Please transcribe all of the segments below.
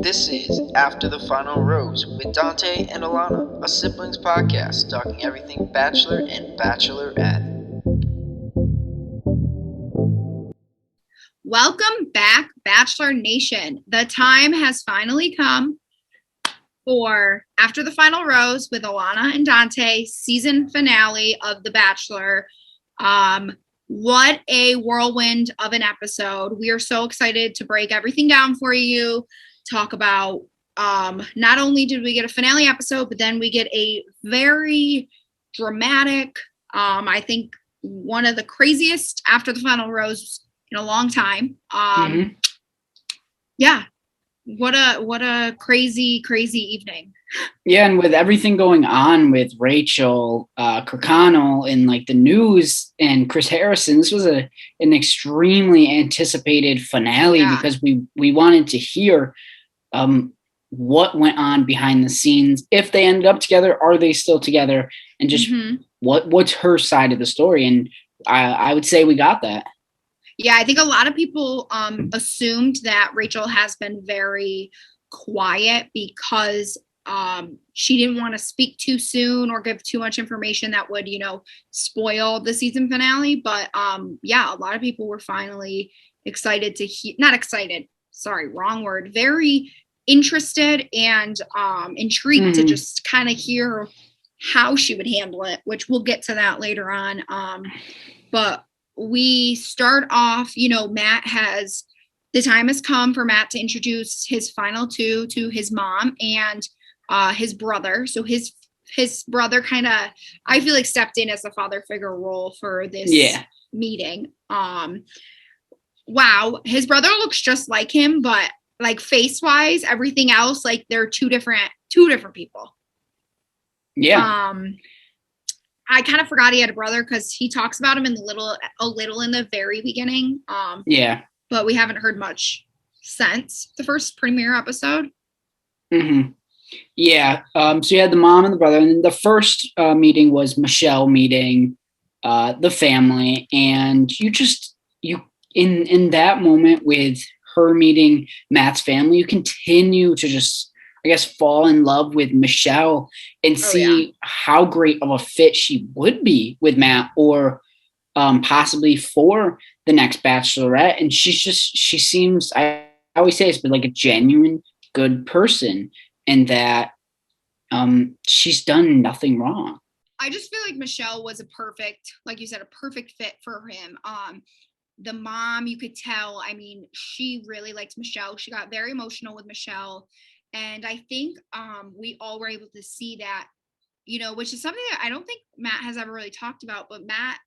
This is After the Final Rose with Dante and Alana, a siblings podcast talking everything Bachelor and Bachelorette. Welcome back, Bachelor Nation. The time has finally come for After the Final Rose with Alana and Dante, season finale of The Bachelor. What a whirlwind of an episode. We are so excited to break everything down for you, talk about not only did we get a finale episode, but then we get a very dramatic, I think one of the craziest After the Final Rose in a long time. Yeah, what a crazy evening. Yeah, and with everything going on with Rachel Kirkconnell in like the news and Chris Harrison, this was an extremely anticipated finale because we wanted to hear what went on behind the scenes. If they ended up together, are they still together? And just what's her side of the story? And I would say we got that. Yeah, I think a lot of people assumed that Rachel has been very quiet because she didn't want to speak too soon or give too much information that would, spoil the season finale. But yeah, a lot of people were finally excited to not excited. Sorry, wrong word. Very interested and intrigued to just kind of hear how she would handle it, which we'll get to that later on. But we start off, the time has come for Matt to introduce his final two to his mom and his brother. So his brother kind of, I feel like, stepped in as the father figure role for this meeting. Wow, his brother looks just like him, but like face wise, everything else, like they're two different people. Yeah. I kind of forgot he had a brother because he talks about him a little in the very beginning. But we haven't heard much since the first premiere episode. Yeah. So you had the mom and the brother, and then the first meeting was Michelle meeting the family, and you in that moment with her meeting Matt's family, you continue to just, I guess, fall in love with Michelle and see how great of a fit she would be with Matt, or possibly for the next Bachelorette. And she seems, I always say it's been like a genuine good person, and that she's done nothing wrong. I just feel like Michelle was like you said, a perfect fit for him. The mom, you could tell, I mean, she really liked Michelle. She got very emotional with Michelle. And I think we all were able to see that, which is something that I don't think Matt has ever really talked about. But Matt,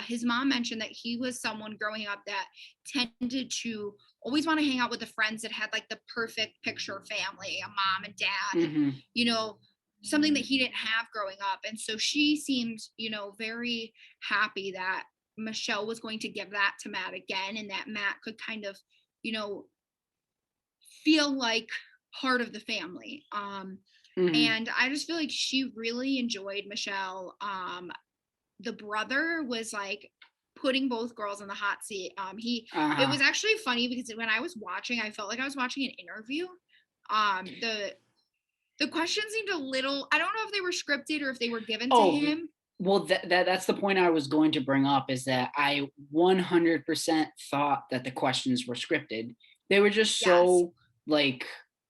his mom mentioned that he was someone growing up that tended to always want to hang out with the friends that had like the perfect picture family, a mom and dad, something that he didn't have growing up. And so she seemed, very happy that Michelle was going to give that to Matt again, and that Matt could kind of, feel like part of the family. And I just feel like she really enjoyed Michelle. The brother was like putting both girls in the hot seat. It was actually funny because when I was watching, I felt like I was watching an interview. The questions seemed a little, I don't know if they were scripted or if they were given to him. Well, that's the point I was going to bring up, is that I 100% thought that the questions were scripted. They were just so like,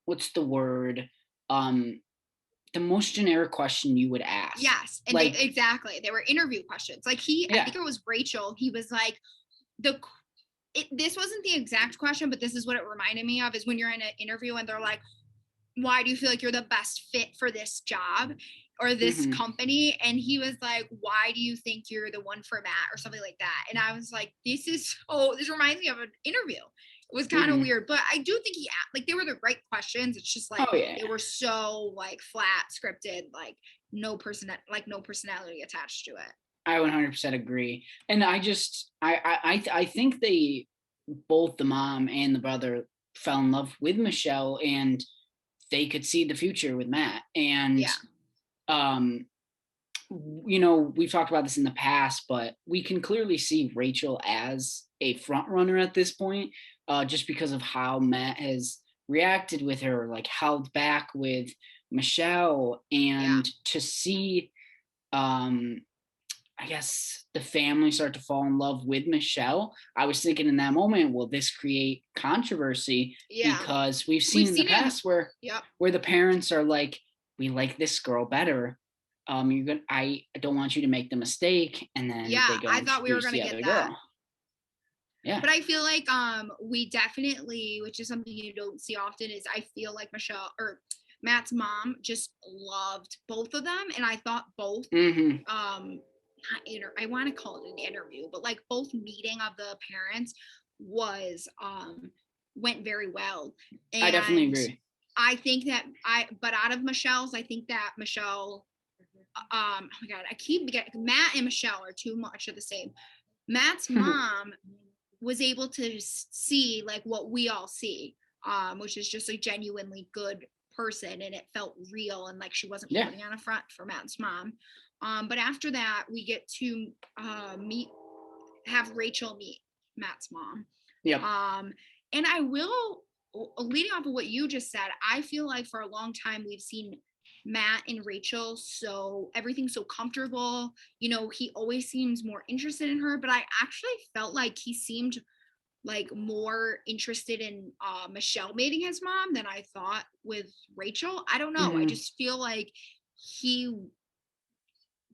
what's the word? The most generic question you would ask. Yes, and like, exactly. They were interview questions. Like I think it was Rachel. He was like, this wasn't the exact question, but this is what it reminded me of, is when you're in an interview and they're like, why do you feel like you're the best fit for this job or this company? And he was like, why do you think you're the one for Matt, or something like that? And I was like, this reminds me of an interview. It was kind of weird, but I do think they were the right questions. It's just like, they were so like flat scripted, like no personality attached to it. I 100% agree. And I think both the mom and the brother fell in love with Michelle, and they could see the future with Matt. And we've talked about this in the past, but we can clearly see Rachel as a front runner at this point, just because of how Matt has reacted with her, like held back with Michelle, and to see, I guess, the family start to fall in love with Michelle. I was thinking in that moment, will this create controversy? Yeah. Because we've seen in the past where the parents are like, we like this girl better. I don't want you to make the mistake, and then they go. I thought we were gonna get that. Girl. Yeah. But I feel like we definitely, which is something you don't see often, is I feel like Michelle or Matt's mom just loved both of them, and I thought both I want to call it an interview, but like both meeting of the parents was went very well. And I definitely agree. I think that but out of Michelle's, I think that Michelle, oh my God, I keep getting Matt and Michelle are too much of the same. Matt's mom was able to see like what we all see, which is just a genuinely good person, and it felt real, and like she wasn't putting on a front for Matt's mom. But after that, we get to have Rachel meet Matt's mom. And I will, leading off of what you just said, I feel like for a long time we've seen Matt and Rachel, so everything's so comfortable. You know, he always seems more interested in her, but I actually felt like he seemed like more interested in Michelle meeting his mom than I thought with Rachel. I don't know. I just feel like he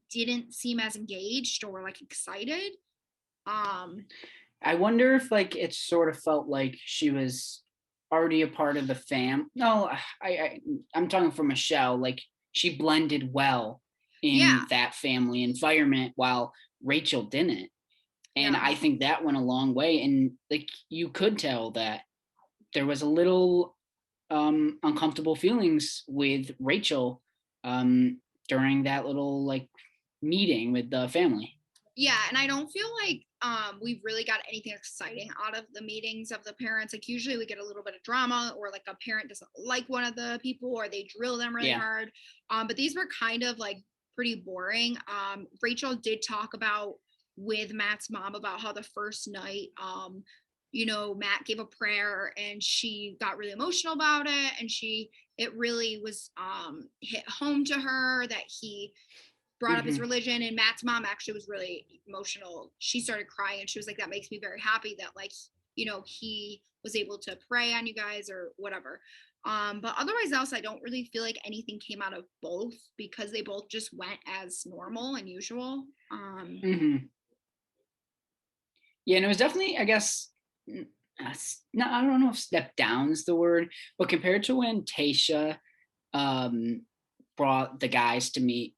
didn't seem as engaged or like excited. I wonder if like it sort of felt like she was already a part of the fam. No, I'm talking for Michelle. Like she blended well in that family environment while Rachel didn't. And I think that went a long way. And like you could tell that there was a little uncomfortable feelings with Rachel during that little like meeting with the family. Yeah, and I don't feel like we've really got anything exciting out of the meetings of the parents. Like usually we get a little bit of drama, or like a parent doesn't like one of the people, or they drill them really hard. But these were kind of like pretty boring. Rachel did talk about with Matt's mom about how the first night, you know, Matt gave a prayer and she got really emotional about it, and it really was hit home to her that he brought up his religion. And Matt's mom actually was really emotional. She started crying and she was like, that makes me very happy that like, you know, he was able to pray on you guys or whatever. But otherwise else, I don't really feel like anything came out of both, because they both just went as normal and usual. Yeah, and it was definitely, I guess, no, I don't know if step down is the word, but compared to when Tayshia brought the guys to meet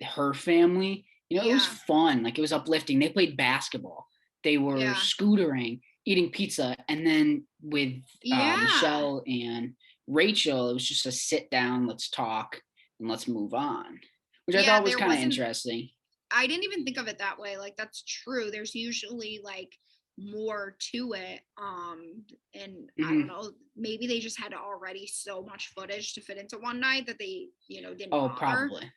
her family, you know, it was fun. Like it was uplifting. They played basketball. They were scootering, eating pizza. And then with Michelle and Rachel, it was just a sit down, let's talk and let's move on, which I thought was kind of interesting. I didn't even think of it that way. Like that's true. There's usually like more to it. And I don't know, maybe they just had already so much footage to fit into one night that they, you know, didn't bother. Probably.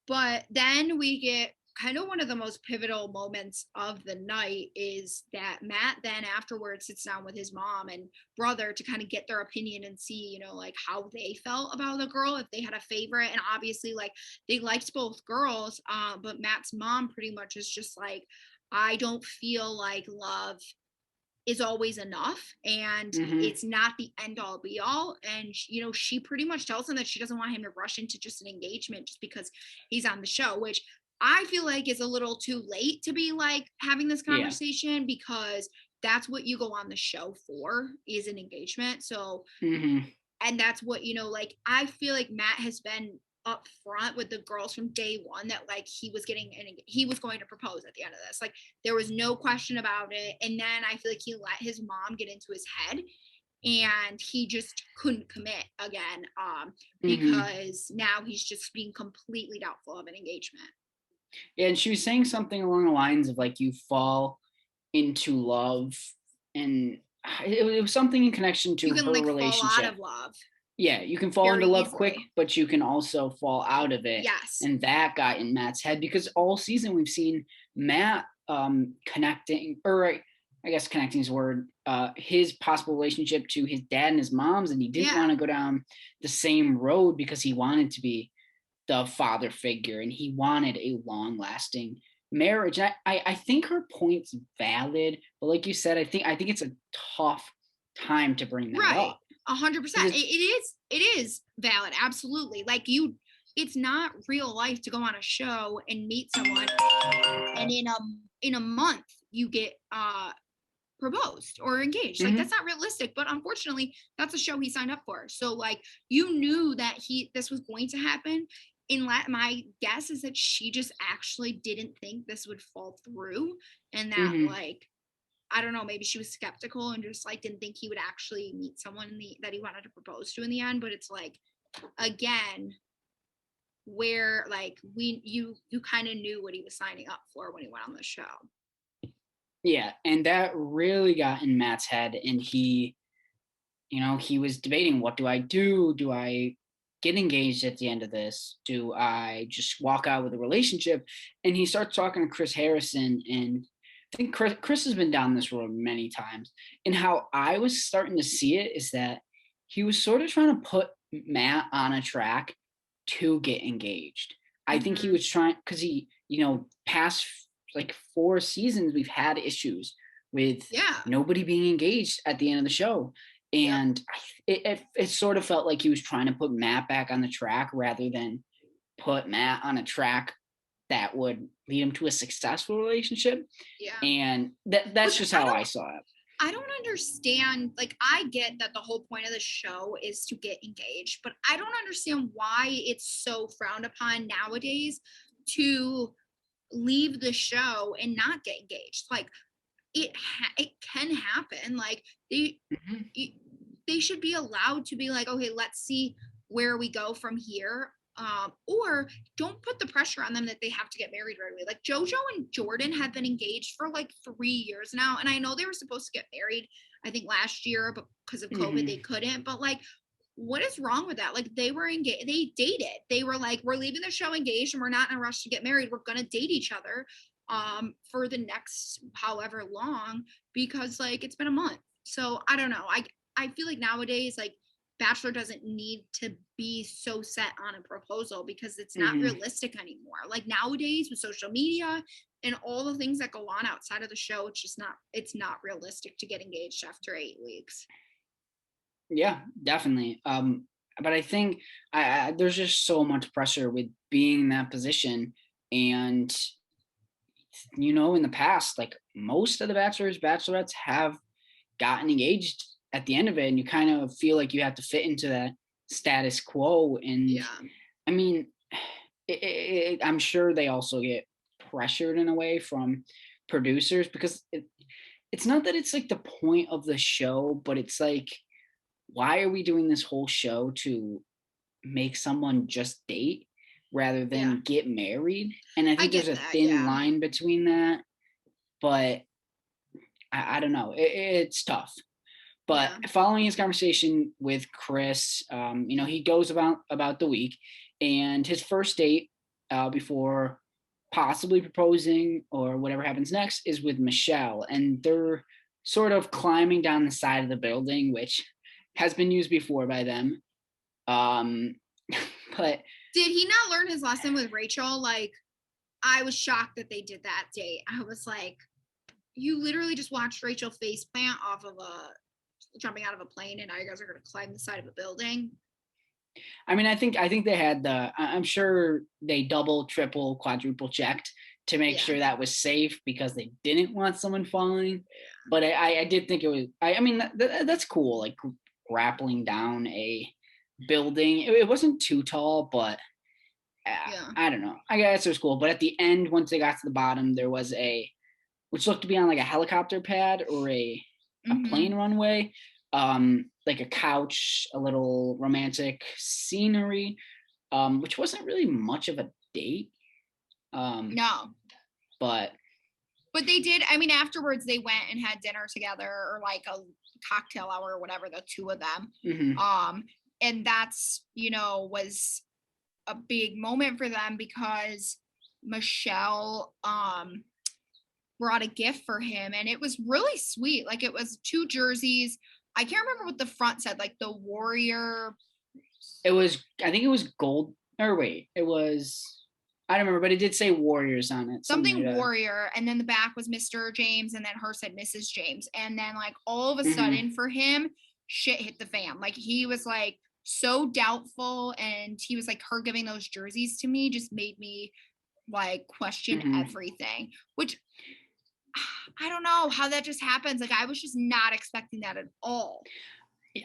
But then we get kind of one of the most pivotal moments of the night is that Matt then afterwards sits down with his mom and brother to kind of get their opinion and see, you know, like how they felt about the girl, if they had a favorite. And obviously like they liked both girls, but Matt's mom pretty much is just like, I don't feel like love is always enough, and it's not the end all be all. And you know, she pretty much tells him that she doesn't want him to rush into just an engagement just because he's on the show, which I feel like is a little too late to be like having this conversation, because that's what you go on the show for, is an engagement. So and that's what, you know, like I feel like Matt has been up front with the girls from day one that like he was going to propose at the end of this. Like there was no question about it. And then I feel like he let his mom get into his head, and he just couldn't commit again, because now he's just being completely doubtful of an engagement. Yeah, and she was saying something along the lines of like you fall into love, and it was something in connection to her relationship. Fall out of love. Yeah, you can fall into love quick, but you can also fall out of it. Yes. And that got in Matt's head, because all season we've seen Matt connecting, or I guess connecting his word, his possible relationship to his dad and his mom's, and he didn't want to go down the same road because he wanted to be the father figure and he wanted a long lasting marriage. I think her point's valid, but like you said, I think it's a tough time to bring that up. 100%. It is valid. Absolutely. Like it's not real life to go on a show and meet someone and in a month you get proposed or engaged. Like that's not realistic, but unfortunately that's a show he signed up for. So like you knew that this was going to happen. My guess is that she just actually didn't think this would fall through, and that like I don't know, maybe she was skeptical and just like didn't think he would actually meet someone that he wanted to propose to in the end. But it's like, again, where like you kind of knew what he was signing up for when he went on the show. Yeah, and that really got in Matt's head, and he was debating, what do I do? Do I get engaged at the end of this? Do I just walk out with a relationship? And he starts talking to Chris Harrison, and I think Chris has been down this road many times. And how I was starting to see it is that he was sort of trying to put Matt on a track to get engaged. I think he was trying, because he, past like 4 seasons, we've had issues with nobody being engaged at the end of the show. And it sort of felt like he was trying to put Matt back on the track rather than put Matt on a track that would lead him to a successful relationship. Yeah. And that's just how I saw it. I don't understand. Like, I get that the whole point of the show is to get engaged, but I don't understand why it's so frowned upon nowadays to leave the show and not get engaged. Like, it can happen. Like, they should be allowed to be like, okay, let's see where we go from here. Or don't put the pressure on them that they have to get married right away. Like JoJo and Jordan have been engaged for like 3 years now. And I know they were supposed to get married, I think last year, but because of COVID, they couldn't. But like, what is wrong with that? Like, they were engaged, they dated. They were like, we're leaving the show engaged and we're not in a rush to get married. We're going to date each other for the next however long, because like it's been a month. So I don't know. I feel like nowadays, like, Bachelor doesn't need to be so set on a proposal because it's not realistic anymore. Like nowadays with social media and all the things that go on outside of the show, it's not realistic to get engaged after 8 weeks. Yeah, definitely. But I think there's just so much pressure with being in that position. And, in the past, like most of the bachelors, bachelorettes have gotten engaged at the end of it, and you kind of feel like you have to fit into that status quo. And I mean, I'm sure they also get pressured in a way from producers, because it's not that it's like the point of the show, but it's like, why are we doing this whole show to make someone just date rather than get married? And I think there's a thin line between that, but I don't know. It's tough. But following his conversation with Chris, he goes about the week, and his first date before possibly proposing or whatever happens next is with Michelle. And they're sort of climbing down the side of the building, which has been used before by them. But did he not learn his lesson with Rachel? Like, I was shocked that they did that date. I was like, you literally just watched Rachel face plant off of jumping out of a plane, and now you guys are going to climb the side of a building. I mean, I think they had I'm sure they double, triple, quadruple checked to make sure that was safe, because they didn't want someone falling. But I did think it was, I mean, that's cool. Like grappling down a building. It wasn't too tall, but I don't know. I guess it was cool. But at the end, once they got to the bottom, there was which looked to be on like a helicopter pad or a plane runway, like a couch, a little romantic scenery, which wasn't really much of a date. No. But they did. I mean, afterwards they went and had dinner together, or like a cocktail hour or whatever, the two of them. And that's, was a big moment for them, because Michelle, brought a gift for him, and it was really sweet. Like, it was 2 jerseys. I can't remember what the front said, like the Warrior. I think it was gold, or wait, it was, I don't remember, but it did say Warriors on it. Something like Warrior, and then the back was Mr. James, and then her said Mrs. James. And then, like, all of a sudden for him, shit hit the fan. Like, he was like so doubtful, and he was like, her giving those jerseys to me just made me like question everything, which I don't know how that just happens. Like, I was just not expecting that at all.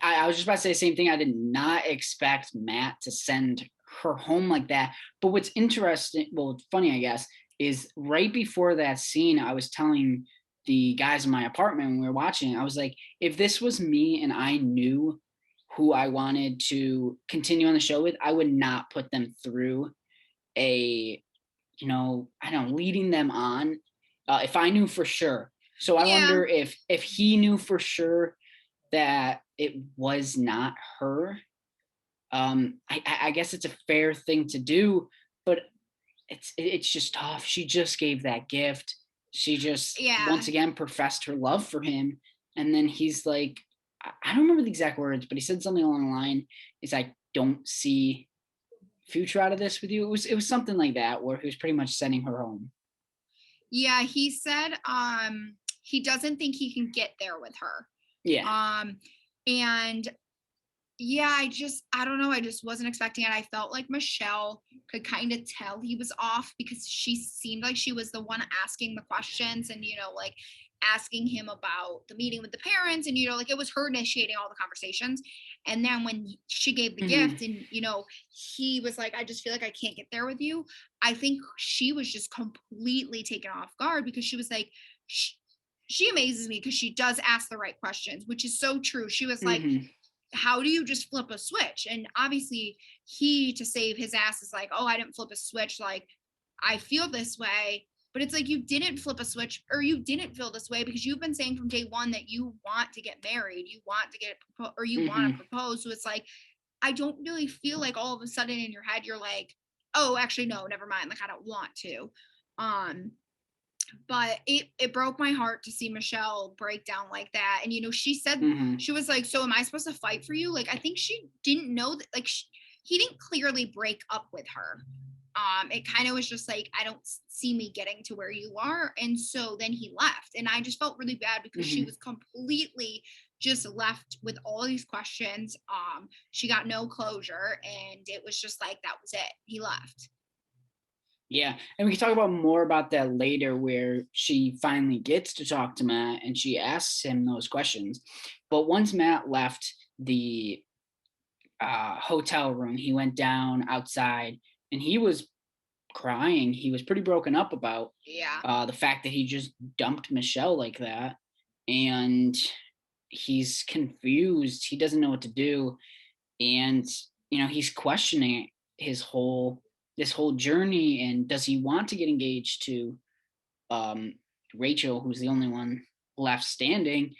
I was just about to say the same thing. I did not expect Matt to send her home like that. But what's interesting, well, funny, I guess, is right before that scene, I was telling the guys in my apartment when we were watching, I was like, if this was me and I knew who I wanted to continue on the show with, I would not put them through I don't know, leading them on if I knew for sure. So I wonder if he knew for sure that it was not her. I guess it's a fair thing to do, but it's just tough. She just gave that gift. She just once again professed her love for him, and then he's like, I don't remember the exact words, but he said something along the line, is I don't see future out of this with you. It was something like that, where he was pretty much sending her home. Yeah, he said he doesn't think he can get there with her. Yeah. And yeah, I don't know. I just wasn't expecting it. I felt like Michelle could kind of tell he was off, because she seemed like she was the one asking the questions and, like asking him about the meeting with the parents, and, like it was her initiating all the conversations. And then when she gave the gift and, he was like, I just feel like I can't get there with you. I think she was just completely taken off guard, because she was like, she amazes me because she does ask the right questions, which is so true. She was like, how do you just flip a switch? And obviously he, to save his ass, is like, oh, I didn't flip a switch. Like, I feel this way. But it's like, you didn't flip a switch, or you didn't feel this way, because you've been saying from day one that you want to get married, you want to get or you want to propose. So it's like, I don't really feel like all of a sudden in your head you're like, oh, actually no, never mind, like I don't want to. But it broke my heart to see Michelle break down like that. And, she said, she was like, so am I supposed to fight for you? Like, I think she didn't know that, like, he didn't clearly break up with her. It kind of was just like, I don't see me getting to where you are. And so then he left. And I just felt really bad, because she was completely just left with all these questions. She got no closure, and it was just like, that was it. He left. Yeah, and we can talk about more about that later, where she finally gets to talk to Matt and she asks him those questions. But once Matt left the hotel room, he went down outside and he was crying. He was pretty broken up about the fact that he just dumped Michelle like that. And he's confused. He doesn't know what to do. And, he's questioning this whole journey, and does he want to get engaged to Rachel, who's the only one left standing?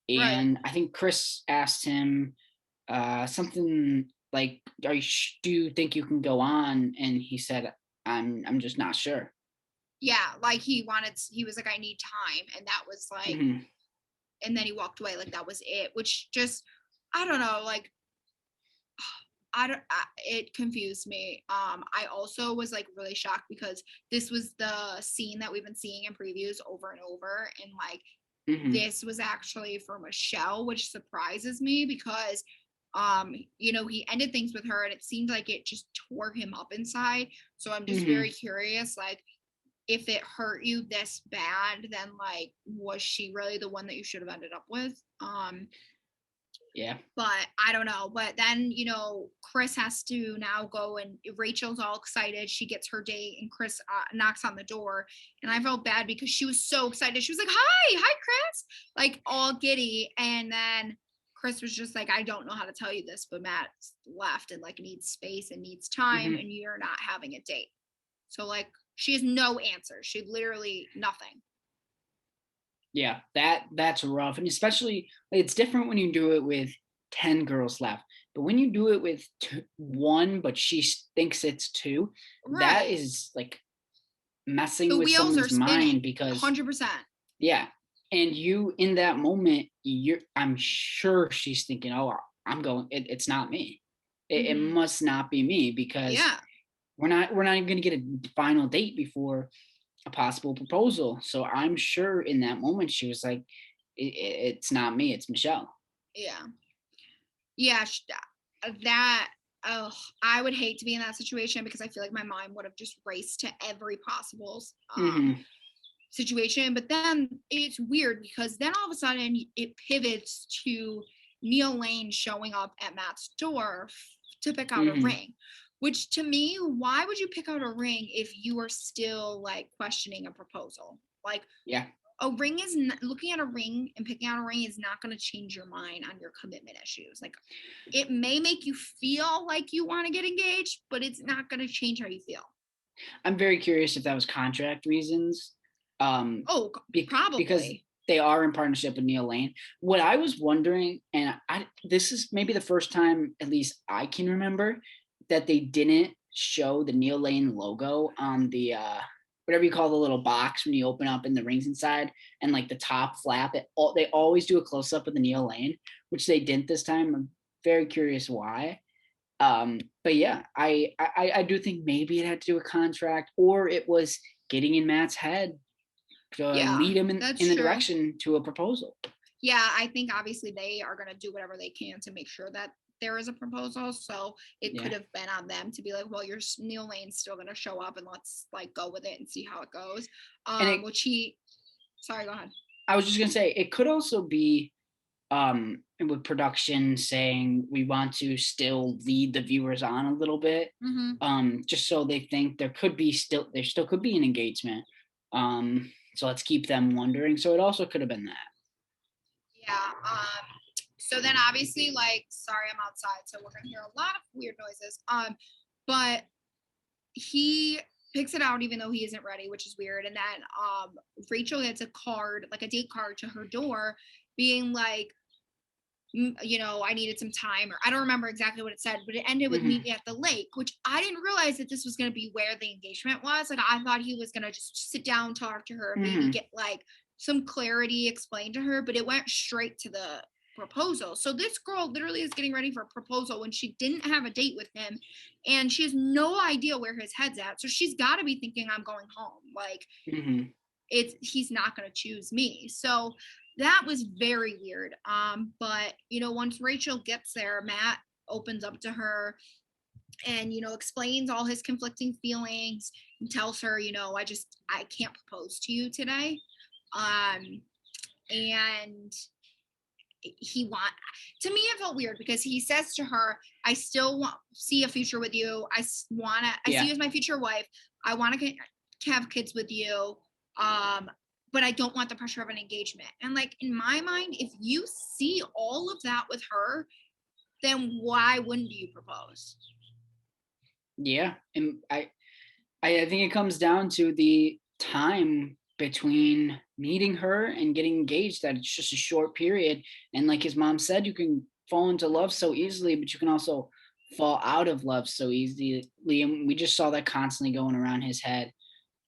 And I think Chris asked him something like, do you think you can go on? And he said, I'm just not sure. Yeah, like he was like, I need time. And that was like, and then he walked away, like that was it, which just, I don't know, like, it confused me. I also was like really shocked, because this was the scene that we've been seeing in previews over and over. And like, this was actually for Michelle, which surprises me, because, he ended things with her and it seemed like it just tore him up inside. So I'm just very curious, like, if it hurt you this bad, then like, was she really the one that you should have ended up with? Yeah. But I don't know. But then, Chris has to now go, and Rachel's all excited. She gets her date, and Chris knocks on the door. And I felt bad, because she was so excited. She was like, hi, Chris, like all giddy. And then Chris was just like, I don't know how to tell you this, but Matt left and like needs space and needs time, and you're not having a date. So like, she has no answer. She literally nothing. Yeah, that's rough. And especially, it's different when you do it with 10 girls left. But when you do it with one, but she thinks it's two, that is like messing The with wheels are someone's mind spinning, because 100%. yeah. And you in that moment, I'm sure she's thinking, oh, it's not me. It must not be me because Yeah. we're not even going to get a final date before a possible proposal. So I'm sure in that moment she was like, it's not me, it's Michelle. Yeah. Yeah. That, oh, I would hate to be in that situation because I feel like my mind would have just raced to every possible situation. But then it's weird because then all of a sudden it pivots to Neil Lane showing up at Matt's door to pick out a ring, which to me, why would you pick out a ring if you are still like questioning a proposal? Like, yeah, a ring is looking at a ring and picking out a ring is not going to change your mind on your commitment issues. Like, it may make you feel like you want to get engaged, but it's not going to change how you feel. I'm very curious if that was contract reasons. Probably. Because they are in partnership with Neil Lane. What I was wondering, and this is maybe the first time, at least I can remember, that they didn't show the Neil Lane logo on the whatever you call the little box when you open up and the rings inside, and like the top flap. They always do a close up of the Neil Lane, which they didn't this time. I'm very curious why. But yeah, I do think maybe it had to do with contract, or it was getting in Matt's head to lead him in the direction to a proposal. Yeah, I think obviously they are going to do whatever they can to make sure that there is a proposal. So it could have been on them to be like, well, your Neil Lane's still going to show up and let's like go with it and see how it goes. Sorry, go ahead. I was just going to say, it could also be with production saying we want to still lead the viewers on a little bit, just so they think there still could be an engagement. So let's keep them wondering. So it also could have been that. Yeah. So then obviously, like, sorry, I'm outside, so we're gonna hear a lot of weird noises. But he picks it out even though he isn't ready, which is weird. And then Rachel gets a card, like a date card to her door, being like, you know, I needed some time, or I don't remember exactly what it said, but it ended with meet me at the lake, which I didn't realize that this was going to be where the engagement was. Like, I thought he was going to just sit down, talk to her, maybe get like some clarity explained to her, but it went straight to the proposal. So this girl literally is getting ready for a proposal when she didn't have a date with him, and she has no idea where his head's at. So she's got to be thinking, I'm going home. Like, he's not going to choose me. So that was very weird. But you know, once Rachel gets there, Matt opens up to her and, you know, explains all his conflicting feelings and tells her, you know, I can't propose to you today. And to me, it felt weird because he says to her, I still see a future with you. I see you as my future wife. I want to have kids with you. But I don't want the pressure of an engagement. And like, in my mind, if you see all of that with her, then why wouldn't you propose? Yeah. And I think it comes down to the time between meeting her and getting engaged, that it's just a short period. And like his mom said, you can fall into love so easily, but you can also fall out of love so easily. And we just saw that constantly going around his head.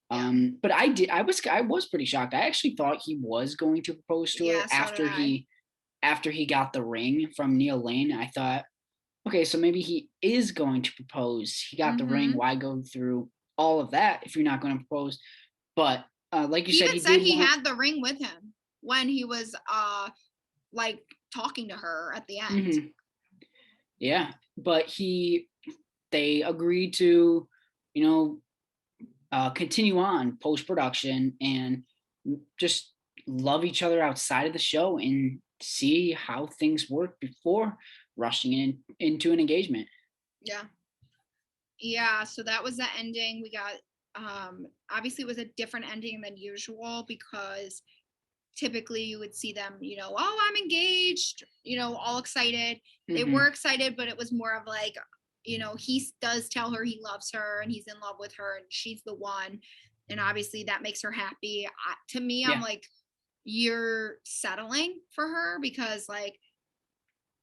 But I was pretty shocked. I actually thought he was going to propose to her after he got the ring from Neil Lane. I thought, okay, so maybe he is going to propose. He got the ring. Why go through all of that if you're not going to propose? But like you said, he had the ring with him when he was like talking to her at the end. Yeah, but they agreed to, you know, continue on post-production and just love each other outside of the show and see how things work before rushing into an engagement. Yeah, so that was the ending. We got obviously it was a different ending than usual because typically you would see them, you know, oh, I'm engaged, you know, all excited. They were excited, but it was more of like, you know, he does tell her he loves her and he's in love with her and she's the one. And obviously that makes her happy. To me, I'm like, you're settling for her because like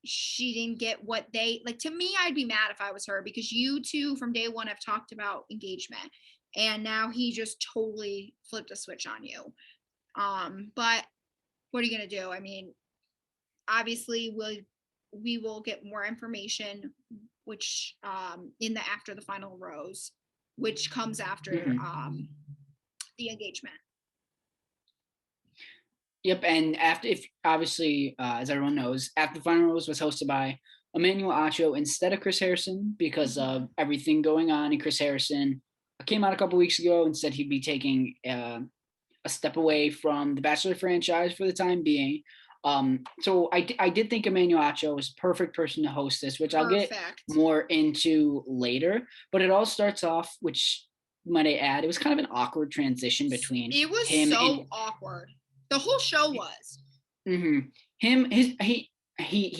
she didn't get what they like. To me, I'd be mad if I was her because you two from day one have talked about engagement and now he just totally flipped a switch on you. But what are you going to do? I mean, obviously we will get more information, which in the after the final rose, which comes after the engagement. Yep, and after, if obviously, as everyone knows, after the final rose was hosted by Emmanuel Acho instead of Chris Harrison because of everything going on. And Chris Harrison came out a couple weeks ago and said he'd be taking a step away from the Bachelor franchise for the time being. So I did think Emmanuel Acho was a perfect person to host this, which I'll get more into later. But it all starts off, which might I add, it was kind of an awkward transition between it was him so and awkward. The whole show was. He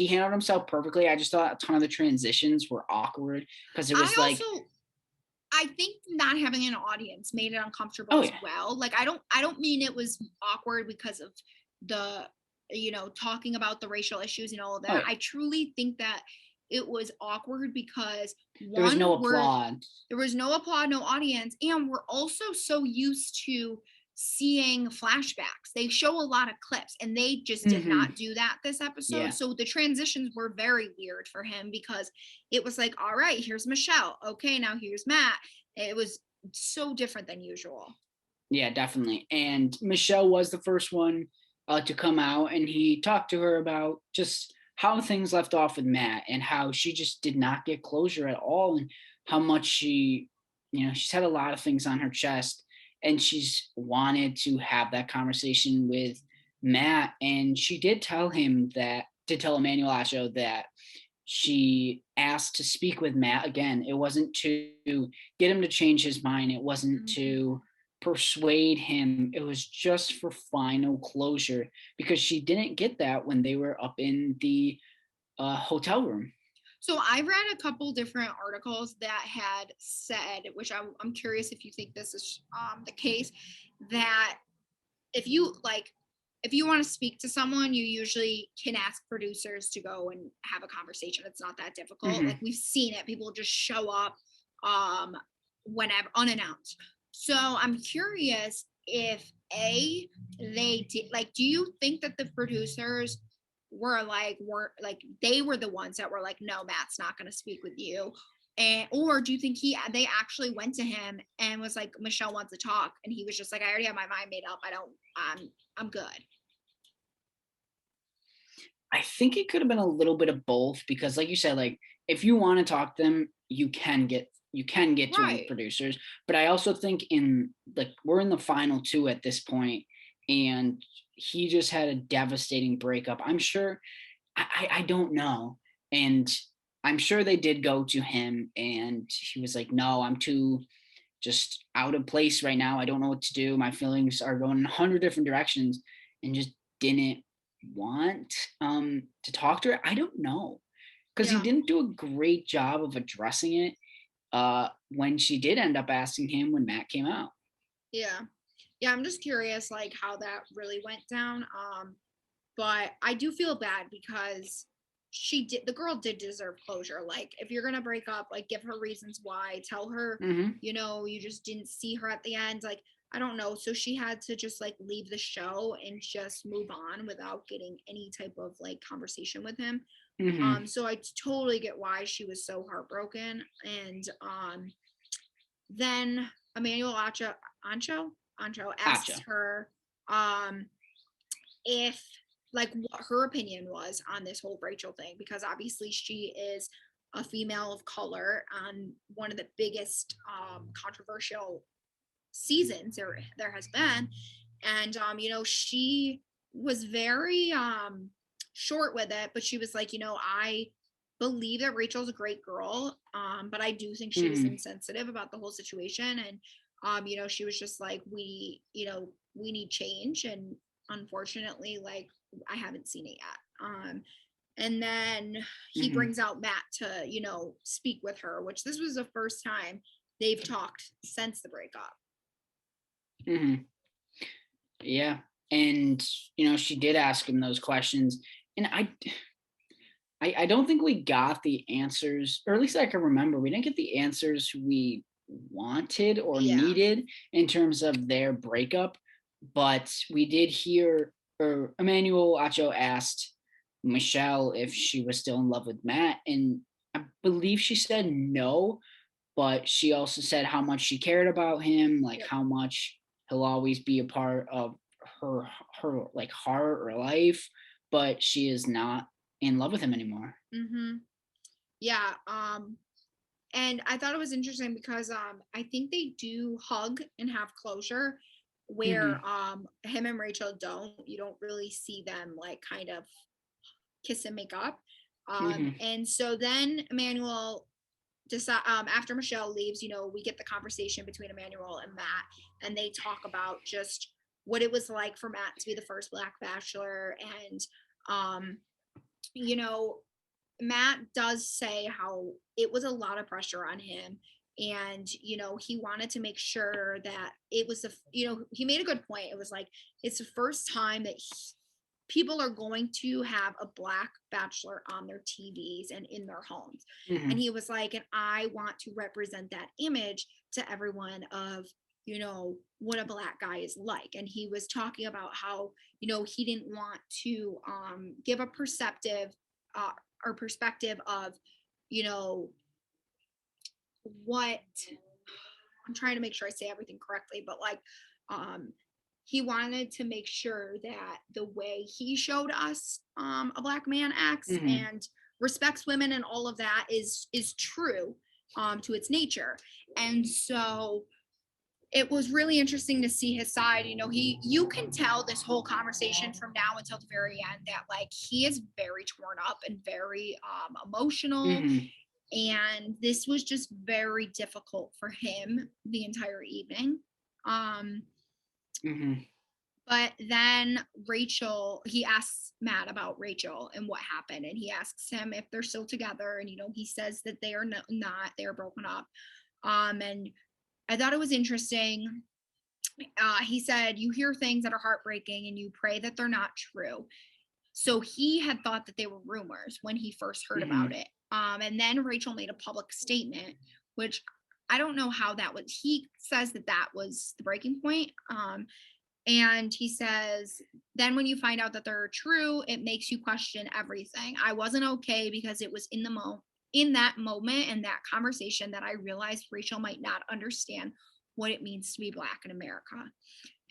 handled himself perfectly. I just thought a ton of the transitions were awkward because it was I think not having an audience made it uncomfortable as well. Like I don't mean it was awkward because of the, you know, talking about the racial issues and all of that. I truly think that it was awkward because there was no applaud. There was no applaud, no audience, and we're also so used to seeing flashbacks. They show a lot of clips, and they just did not do that this episode. Yeah. So the transitions were very weird for him because it was like, all right, here's Michelle. Okay, now here's Matt. It was so different than usual. Yeah, definitely. And Michelle was the first one to come out, and he talked to her about just how things left off with Matt and how she just did not get closure at all, and how much she's had a lot of things on her chest. And she's wanted to have that conversation with Matt. And she did tell Emmanuel Acho that she asked to speak with Matt again. It wasn't to get him to change his mind. It wasn't to persuade him. It was just for final closure because she didn't get that when they were up in the hotel room. So I read a couple different articles that had said, which I'm curious if you think this is the case, that if you want to speak to someone, you usually can ask producers to go and have a conversation. It's not that difficult. Like we've seen it. People just show up whenever unannounced. So I'm curious if they did, like, do you think that the producers were they were the ones that were like, no, Matt's not going to speak with you? Or do you think they actually went to him and was like, Michelle wants to talk, and he was just like, I already have my mind made up. I'm good. I think it could have been a little bit of both because, like you said, like if you want to talk to them, you can get to producers. But I also think we're in the final two at this point, and he just had a devastating breakup. I'm sure, I don't know. And I'm sure they did go to him and he was like, no, I'm too just out of place right now. I don't know what to do. My feelings are going in 100 different directions, and just didn't want to talk to her. I don't know. Because he didn't do a great job of addressing it when she did end up asking him when Matt came out. Yeah. Yeah, I'm just curious, like, how that really went down. But I do feel bad because the girl did deserve closure. Like, if you're gonna break up, like, give her reasons why. Tell her, you just didn't see her at the end. Like, I don't know. So she had to just like leave the show and just move on without getting any type of like conversation with him. So I totally get why she was so heartbroken. And then Emmanuel Acho asked her if like what her opinion was on this whole Rachel thing, because obviously she is a female of color on one of the biggest controversial seasons there has been. And she was very short with it, but she was like, I believe that Rachel's a great girl, but I do think she was insensitive about the whole situation. And she was just like, we need change, and unfortunately, like, I haven't seen it yet. And then he brings out Matt to speak with her, which this was the first time they've talked since the breakup. Yeah. And she did ask him those questions, and I don't think we got the answers, or at least I can remember we didn't get the answers we wanted or Yeah. needed in terms of their breakup. But we did hear, or Emmanuel Acho asked Michelle if she was still in love with Matt, and I believe she said no, but she also said how much she cared about him, like Yep. how much he'll always be a part of her like heart or life, but she is not in love with him anymore. Mm-hmm. Yeah. And I thought it was interesting because I think they do hug and have closure where him and Rachel don't. You don't really see them like kind of kiss and make up. And so then Emmanuel after Michelle leaves, we get the conversation between Emmanuel and Matt, and they talk about just what it was like for Matt to be the first Black Bachelor. And Matt does say how it was a lot of pressure on him, and he wanted to make sure that it was he made a good point. It was like it's the first time that people are going to have a Black Bachelor on their TVs and in their homes. And he was like, and I want to represent that image to everyone of what a Black guy is like. And he was talking about how he didn't want to give a perspective of what I'm trying to make sure I say everything correctly, but like he wanted to make sure that the way he showed us a Black man acts and respects women and all of that is true to its nature. And so it was really interesting to see his side. You can tell this whole conversation from now until the very end that like he is very torn up and very emotional. And this was just very difficult for him the entire evening. But then Rachel, he asks Matt about Rachel and what happened. And he asks him if they're still together. And, he says that they are not, they are broken up. And I thought it was interesting. He said, you hear things that are heartbreaking and you pray that they're not true. So he had thought that they were rumors when he first heard about it. And then Rachel made a public statement, which I don't know how that was. He says that was the breaking point. And he says, then when you find out that they're true, it makes you question everything. I wasn't okay because it was in that moment and that conversation that I realized Rachel might not understand what it means to be Black in America.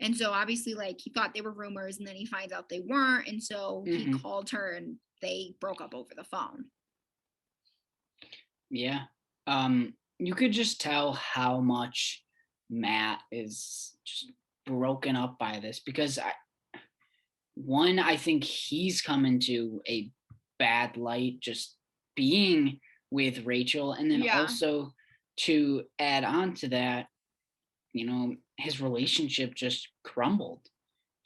And so obviously like he thought they were rumors and then he finds out they weren't. And so he called her and they broke up over the phone. Yeah. You could just tell how much Matt is just broken up by this because I think he's come into a bad light just being with Rachel. And then also to add on to that, his relationship just crumbled.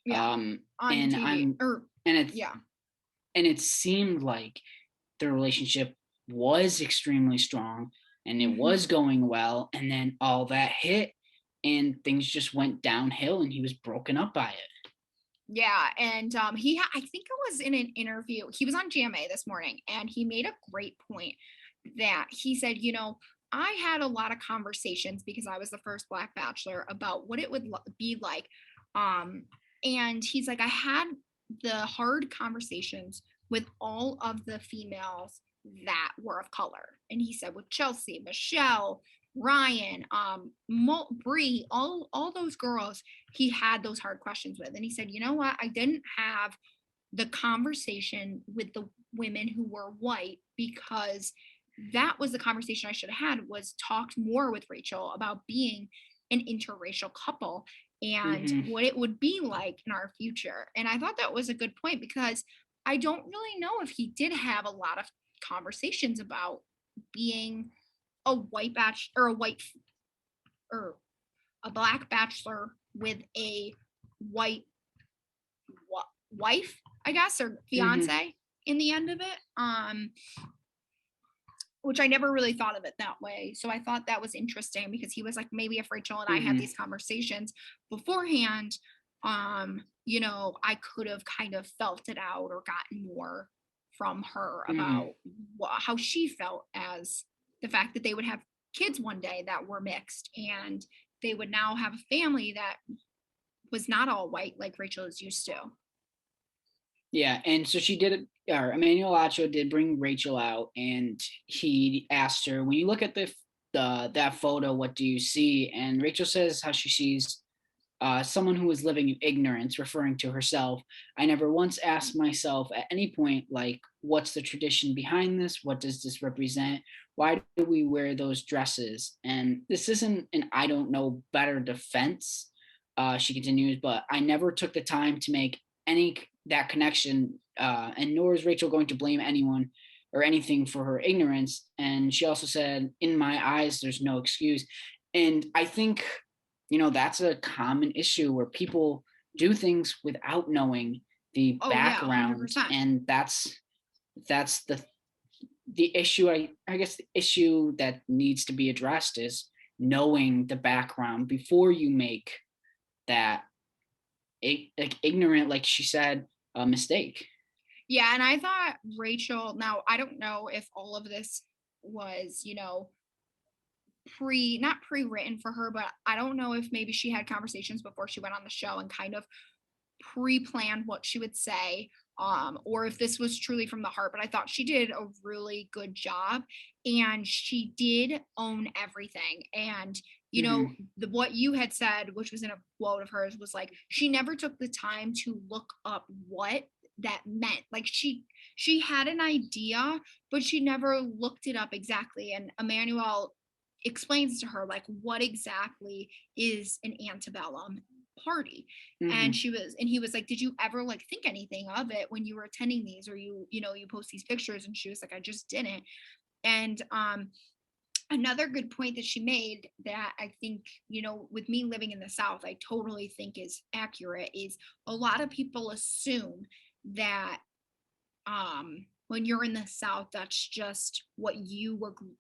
And it seemed like the relationship was extremely strong and it was going well. And then all that hit and things just went downhill and he was broken up by it. Yeah. And I think it was in an interview. He was on GMA this morning and he made a great point that he said, I had a lot of conversations because I was the first Black Bachelor about what it would be like. And he's like, I had the hard conversations with all of the females that were of color. And he said with Chelsea, Michelle, Ryan, Bree, all those girls, he had those hard questions with. And he said, you know what? I didn't have the conversation with the women who were white because that was the conversation I should have had, was talked more with Rachel about being an interracial couple and what it would be like in our future. And I thought that was a good point because I don't really know if he did have a lot of conversations about being a white bachelor or a Black Bachelor with a white wife, I guess, or fiance in the end of it. Which I never really thought of it that way. So I thought that was interesting because he was like, maybe if Rachel and I had these conversations beforehand, I could have kind of felt it out or gotten more from her about how she felt as the fact that they would have kids one day that were mixed, and they would now have a family that was not all white like Rachel is used to. Yeah, and so she did, or Emmanuel Acho did bring Rachel out, and he asked her, when you look at that photo, what do you see? And Rachel says how she sees someone who is living in ignorance, referring to herself. I never once asked myself at any point, like, what's the tradition behind this? What does this represent? Why do we wear those dresses? And this isn't an I don't know better defense, she continues, but I never took the time to make that connection, and nor is Rachel going to blame anyone or anything for her ignorance. And she also said, in my eyes, there's no excuse. And I think, that's a common issue where people do things without knowing the background. Yeah, and that's the issue. I guess the issue that needs to be addressed is knowing the background before you make that ignorant, like she said, a mistake. Yeah, and I thought Rachel, now I don't know if all of this was, not pre-written for her, but I don't know if maybe she had conversations before she went on the show and kind of pre-planned what she would say, or if this was truly from the heart. But I thought she did a really good job, and she did own everything. And what you had said, which was in a quote of hers, was like, she never took the time to look up what that meant. Like she had an idea, but she never looked it up exactly. And Emmanuel explains to her, like, what exactly is an antebellum party. And he was like, did you ever like think anything of it when you were attending these, or you post these pictures? And she was like, I just didn't. And another good point that she made that I think, with me living in the South, I totally think is accurate, is a lot of people assume that when you're in the South, that's just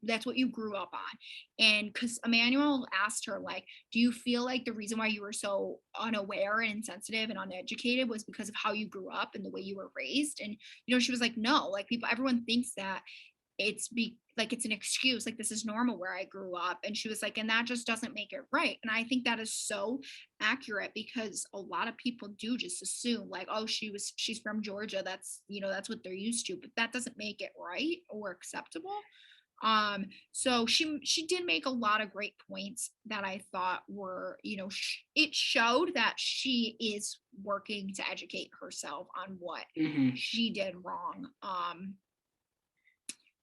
that's what you grew up on. And because Emmanuel asked her, like, do you feel like the reason why you were so unaware and insensitive and uneducated was because of how you grew up and the way you were raised? And, she was like, no, like everyone thinks that it's an excuse, like this is normal where I grew up. And she was like, and that just doesn't make it right. And I think that is so accurate, because a lot of people do just assume, like, oh, she's from Georgia, that's that's what they're used to, but that doesn't make it right or acceptable. So she did make a lot of great points that I thought were, it showed that she is working to educate herself on what she did wrong.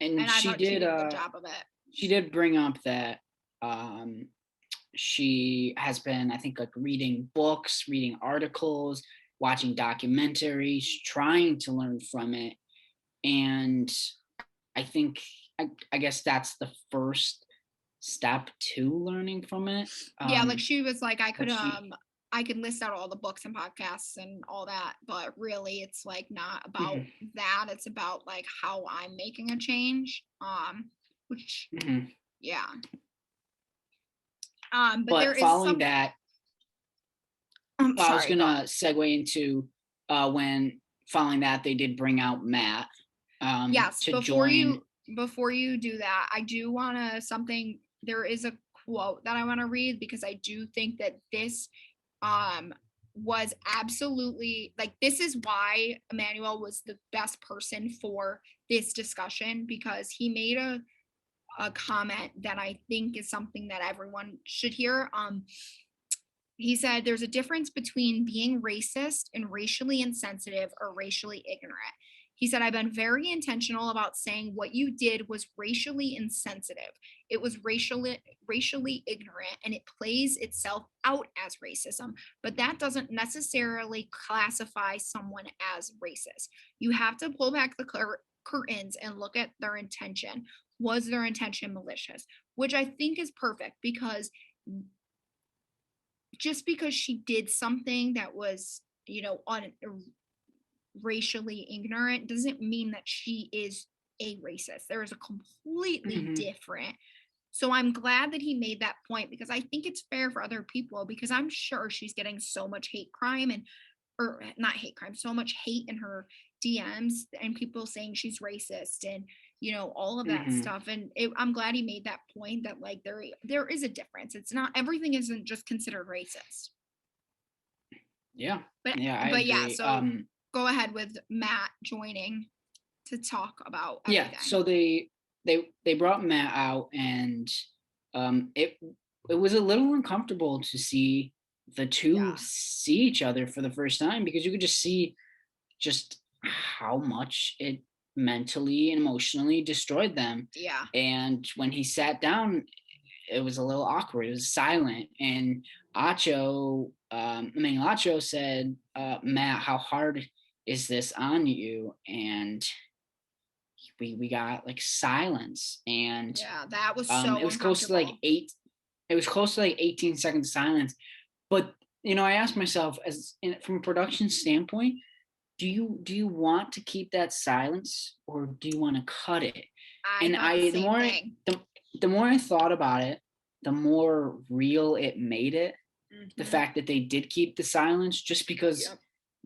And she did a good job of it. She did bring up that she has been, I think, like reading books, reading articles, watching documentaries, trying to learn from it. And I think, I guess that's the first step to learning from it. Yeah, like she was like, I could list out all the books and podcasts and all that, but really it's like not about that. It's about like how I'm making a change. Which yeah. But there following is that, I was gonna segue into when following that they did bring out Matt. Yes, before you do that, I do want to there is a quote that I want to read, because I do think that this was absolutely, like, this is why Emmanuel was the best person for this discussion, because he made a comment that I think is something that everyone should hear. He said, there's a difference between being racist and racially insensitive or racially ignorant. He said, I've been very intentional about saying what you did was racially insensitive. It was racially ignorant, and it plays itself out as racism. But that doesn't necessarily classify someone as racist. You have to pull back the curtains and look at their intention. Was their intention malicious? Which I think is perfect, because just because she did something that was, racially ignorant doesn't mean that she is a racist. There is a completely different. So I'm glad that he made that point, because I think it's fair for other people, because I'm sure she's getting so much hate crime or not hate crime, so much hate in her DMs, and people saying she's racist and, all of that stuff. And I'm glad he made that point that like there is a difference. It's not, everything isn't just considered racist. Yeah. But I but agree. yeah, so go ahead with Matt joining to talk about everything. Yeah, so they brought Matt out, and it was a little uncomfortable to see the two see each other for the first time, because you could just see just how much it mentally and emotionally destroyed them. Yeah. And when he sat down, it was a little awkward. It was silent. And Emmanuel Acho said, Matt, how hard is this on you? And we got like silence. And yeah, that was so it was close to like 18 seconds of silence. But I asked myself, from a production standpoint, do you want to keep that silence, or do you want to cut it? The more I thought about it, the more real it made it. The fact that they did keep the silence, just because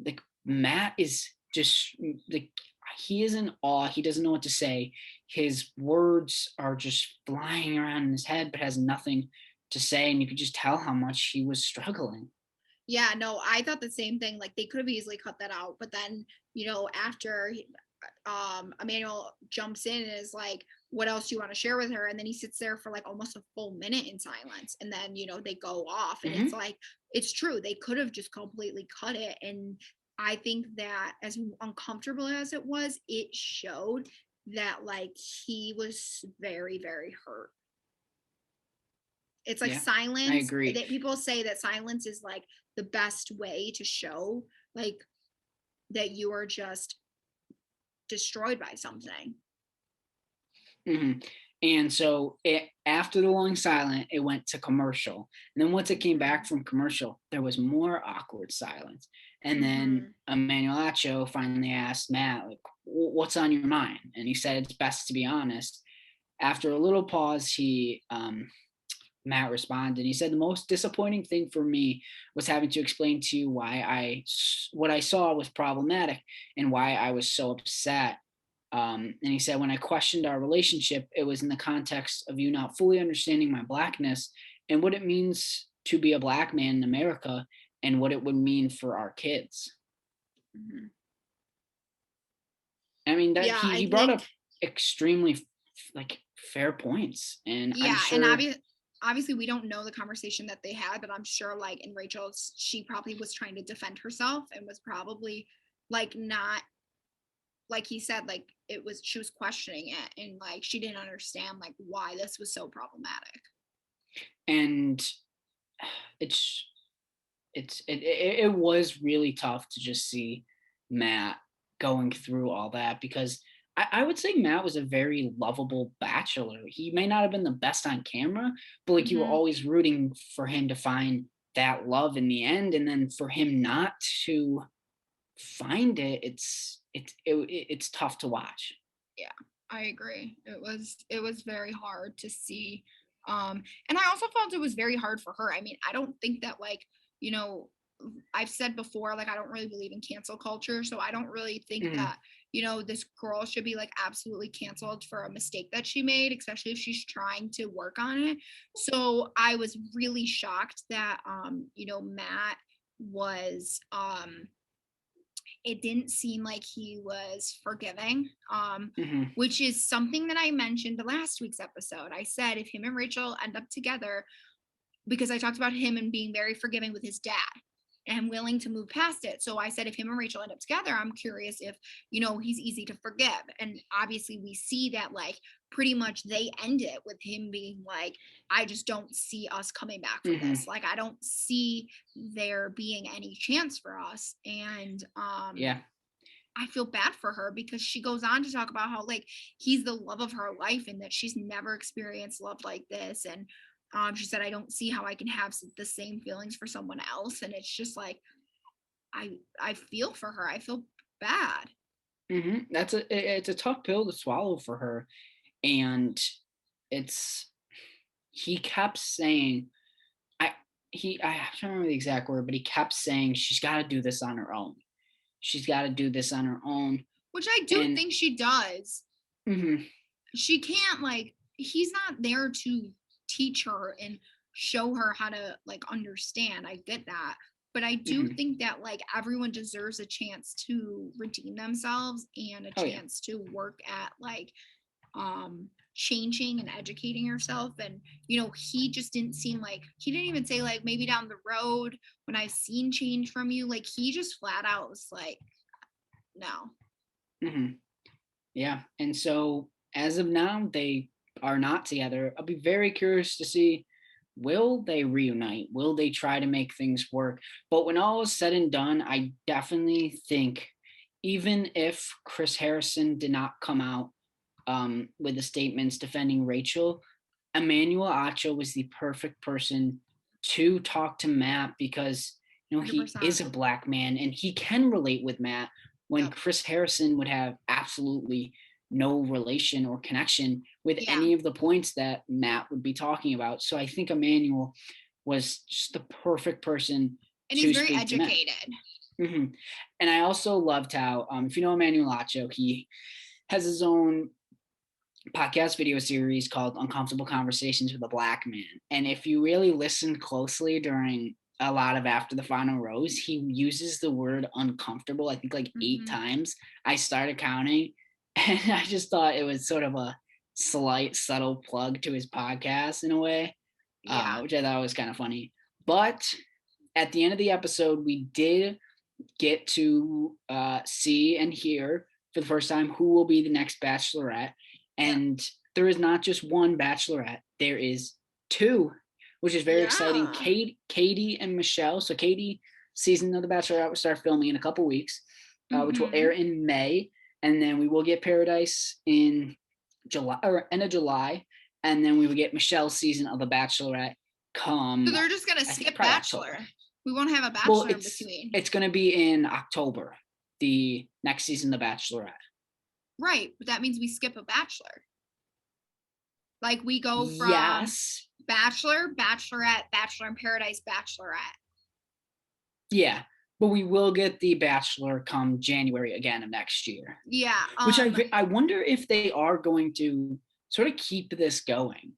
like Matt is just like, he is in awe. He doesn't know what to say. His words are just flying around in his head, but has nothing to say. And you could just tell how much he was struggling. Yeah, no, I thought the same thing. Like, they could have easily cut that out, but then, after Emmanuel jumps in and is like, what else do you want to share with her? And then he sits there for like almost a full minute in silence. And then, they go off, and it's like, it's true. They could have just completely cut it. And I think that as uncomfortable as it was, it showed that like he was very, very hurt. It's like silence. I agree. People say that silence is like the best way to show like that you are just destroyed by something. And so after the long silence, it went to commercial. And then once it came back from commercial, there was more awkward silence. And then Emmanuel Acho finally asked Matt, like, what's on your mind? And he said, it's best to be honest. After a little pause, Matt responded. He said, the most disappointing thing for me was having to explain to you why what I saw was problematic and why I was so upset. And he said, when I questioned our relationship, it was in the context of you not fully understanding my blackness and what it means to be a black man in America and what it would mean for our kids. I mean, he brought up extremely like fair points. And I'm sure, and obviously we don't know the conversation that they had, but I'm sure like in Rachel's, she probably was trying to defend herself and was probably like not, like he said, like she was questioning it, and like she didn't understand like why this was so problematic. And it was really tough to just see Matt going through all that, because I would say Matt was a very lovable bachelor. He may not have been the best on camera, but like you were always rooting for him to find that love in the end. And then for him not to find it, it's tough to watch. Yeah, I agree. It was very hard to see. And I also felt it was very hard for her. I mean, I don't think that like, I've said before, like, I don't really believe in cancel culture. So I don't really think that, this girl should be like absolutely canceled for a mistake that she made, especially if she's trying to work on it. So I was really shocked that, Matt was, it didn't seem like he was forgiving, which is something that I mentioned the last week's episode. I said, if him and Rachel end up together, because I talked about him and being very forgiving with his dad and willing to move past it. So I said, if him and Rachel end up together, I'm curious if, he's easy to forgive. And obviously we see that like pretty much they end it with him being like, I just don't see us coming back from this. Like, I don't see there being any chance for us. And I feel bad for her, because she goes on to talk about how like he's the love of her life and that she's never experienced love like this. And she said, I don't see how I can have the same feelings for someone else. And it's just like, I feel for her. I feel bad. It's a tough pill to swallow for her. And he kept saying, I can't remember the exact word, but he kept saying, she's got to do this on her own. She's got to do this on her own. Which I do think she does. she can't, like, he's not there to teach her and show her how to, like, understand. I get that. But I do think that, like, everyone deserves a chance to redeem themselves and a chance to work at, like, changing and educating yourself. And, you know, he just didn't seem like, he didn't even say, like, maybe down the road when I've seen change from you. Like, he just flat out was like, no. Yeah. And so as of now, they are not together. I'll be very curious to see, will they reunite? Will they try to make things work? But when all is said and done, I definitely think, even if Chris Harrison did not come out with the statements defending Rachel, Emmanuel Acho was the perfect person to talk to Matt, because, you know, he 100%. is a black man and he can relate with Matt, when Yep. Chris Harrison would have absolutely no relation or connection with Yeah. any of the points that Matt would be talking about. So I think Emmanuel was just the perfect person. And to he's very speak to Matt. educated. And I also loved how, if you know Emmanuel Acho, he has his own podcast video series called Uncomfortable Conversations with a Black Man. And if you really listen closely during a lot of After the Final Rose, he uses the word uncomfortable, I think, like 8 times. I started counting, and I just thought it was sort of a slight, subtle plug to his podcast in a way, which I thought was kind of funny. But at the end of the episode, we did get to see and hear for the first time who will be the next Bachelorette. And there is not just one Bachelorette, there is 2, which is very exciting. Katie and Michelle. So Katie season of The Bachelorette will start filming in a couple weeks, which will air in May. And then we will get Paradise in July, or end of July. And then we will get Michelle's season of The Bachelorette come. So they're just going to skip Bachelor. October. We won't have a Bachelor in between. It's going to be in October, the next season of The Bachelorette. Right. But that means we skip a Bachelor. Like, we go from Bachelor, Bachelorette, Bachelor in Paradise, Bachelorette. Yeah, but we will get the Bachelor come January again of next year. Yeah. Which I wonder if they are going to sort of keep this going,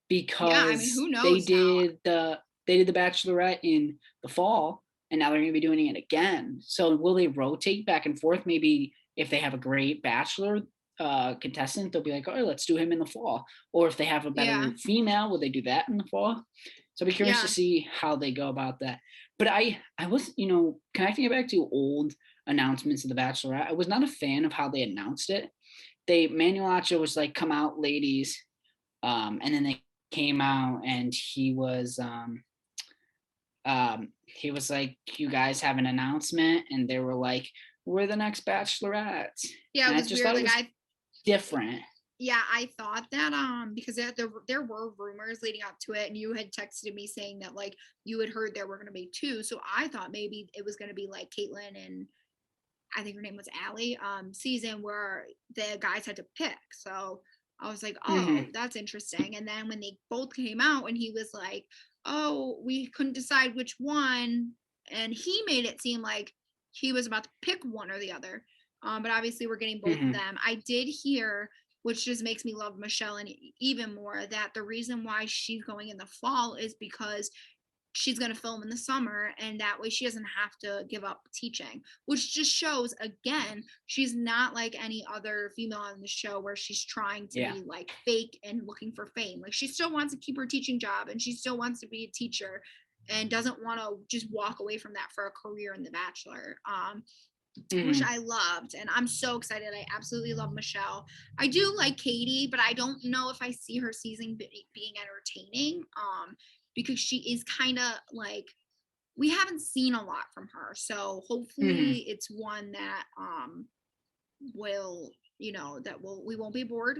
because who knows? They did the Bachelorette in the fall, and now they're going to be doing it again. So will they rotate back and forth? Maybe if they have a great Bachelor contestant, they'll be like, oh, let's do him in the fall. Or if they have a better female, will they do that in the fall? So I'll be curious to see how they go about that. But I was, connecting it back to old announcements of The Bachelorette, I was not a fan of how they announced it. Manuel Acho was like, come out, ladies. And then they came out, and he was like, you guys have an announcement, and they were like, we're the next Bachelorette. Yeah, it was weird. Like, it was different. Yeah, I thought that because there were rumors leading up to it, and you had texted me saying that, like, you had heard there were going to be 2. So I thought maybe it was going to be like Caitlyn and I think her name was Allie season where the guys had to pick. So I was like, oh, that's interesting. And then when they both came out and he was like, oh, we couldn't decide which one, and he made it seem like he was about to pick one or the other. But obviously we're getting both of them. I did hear, which just makes me love Michelle and even more, that the reason why she's going in the fall is because she's going to film in the summer, and that way she doesn't have to give up teaching, which just shows, again, she's not like any other female on the show where she's trying to be like fake and looking for fame. Like, she still wants to keep her teaching job, and she still wants to be a teacher and doesn't want to just walk away from that for a career in The Bachelor. Which I loved, and I'm so excited. I absolutely love Michelle. I do like Katie, but I don't know if I see her season being entertaining, because she is kind of like, we haven't seen a lot from her, so hopefully it's one that will, we won't be bored.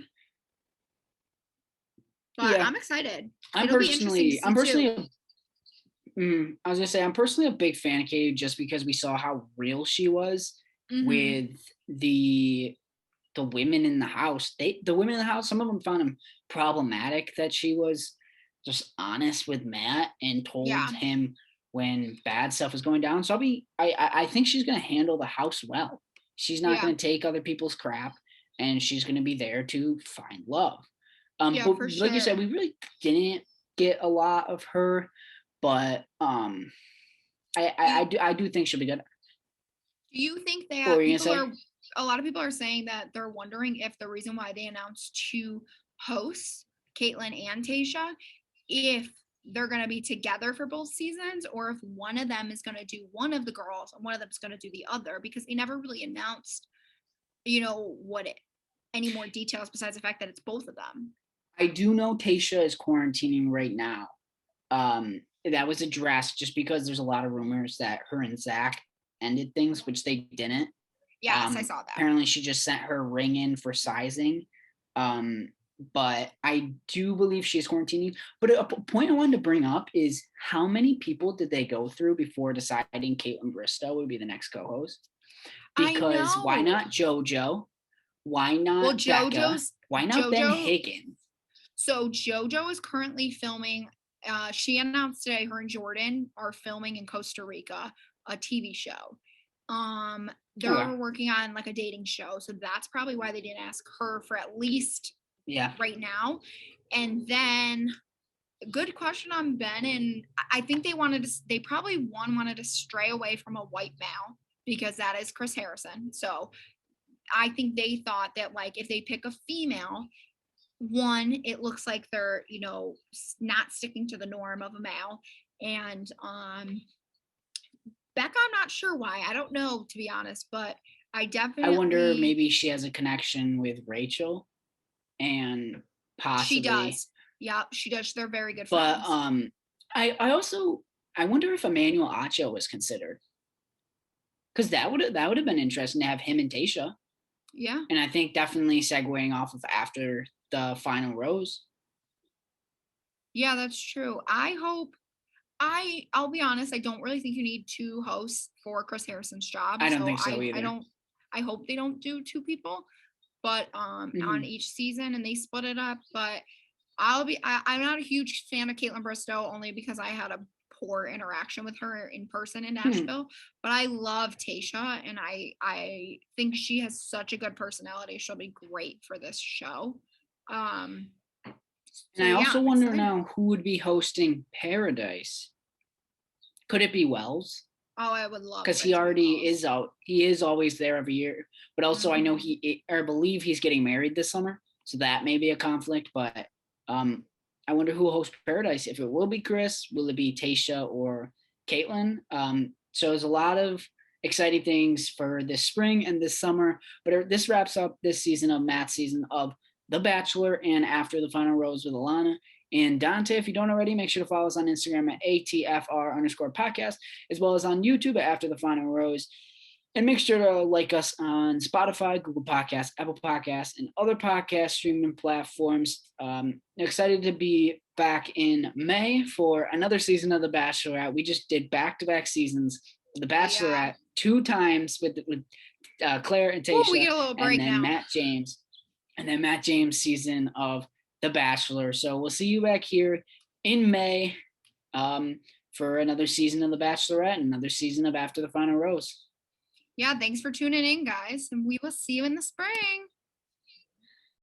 But I'm excited. I'm personally I'm personally a big fan of Katie, just because we saw how real she was with the women in the house. The women in the house, some of them found him problematic, that she was just honest with Matt and told him when bad stuff was going down. So I think she's going to handle the house well. She's not going to take other people's crap. and she's going to be there to find love. Yeah, but for like you said, sure. we really didn't get a lot of her, but I do think she'll be good. Do you think What were that you gonna say? a lot of people are saying that they're wondering if the reason why they announced two hosts, Caitlyn and Tasha, if they're going to be together for both seasons or if one of them is going to do one of the girls and one of them is going to do the other, because they never really announced, any more details besides the fact that it's both of them. I do know Tasha is quarantining right now. That was addressed just because there's a lot of rumors that her and Zach ended things, which they didn't. Yes, I saw that. Apparently, she just sent her ring in for sizing. But I do believe she's quarantining. But a point I wanted to bring up is how many people did they go through before deciding Caitlin Bristow would be the next co-host? Because why not JoJo? Why not Becca? Why not Ben Higgins? So JoJo is currently filming. She announced today her and Jordan are filming in Costa Rica a TV show. They're working on like a dating show, so that's probably why they didn't ask her for at least right now. And then good question on Ben, and I think they probably wanted to stray away from a white male because that is Chris Harrison. So I think they thought that like if they pick a female, one, it looks like they're, not sticking to the norm of a male. And Becca, I'm not sure why. I don't know, to be honest, but I wonder maybe she has a connection with Rachel and possibly. She does. Yeah, she does. They're very good friends. But I wonder if Emmanuel Acho was considered. Because that would have been interesting to have him and Tasha. Yeah. And I think definitely segueing off of after the final rose. Yeah, that's true. I'll be honest, I don't really think you need two hosts for Chris Harrison's job. I don't think so either. I hope they don't do two people, but on each season and they split it up. But I'm not a huge fan of Caitlin Bristow only because I had a poor interaction with her in person in Nashville. But I love Tasha and I think she has such a good personality. She'll be great for this show. And I also wonder now who would be hosting Paradise. Could it be Wells? Oh, I would love because he already is out. He is always there every year. But also, I know I believe he's getting married this summer, so that may be a conflict. But I wonder who will host Paradise. If it will be Chris, will it be Tasha or Caitlin? So there's a lot of exciting things for this spring and this summer. But this wraps up this season of Matt's season of The Bachelor and After the Final Rose with Alana and Dante. If you don't already, make sure to follow us on Instagram at ATFR_podcast, as well as on YouTube at After the Final Rose. And make sure to like us on Spotify, Google Podcasts, Apple Podcasts, and other podcast streaming platforms. Excited to be back in May for another season of The Bachelorette. We just did back-to-back seasons of The Bachelorette 2 times with Claire and Tasha. We get a little break and then now. Matt James season of The Bachelor. So we'll see you back here in May for another season of The Bachelorette and another season of After the Final Rose. Yeah, thanks for tuning in, guys. And we will see you in the spring.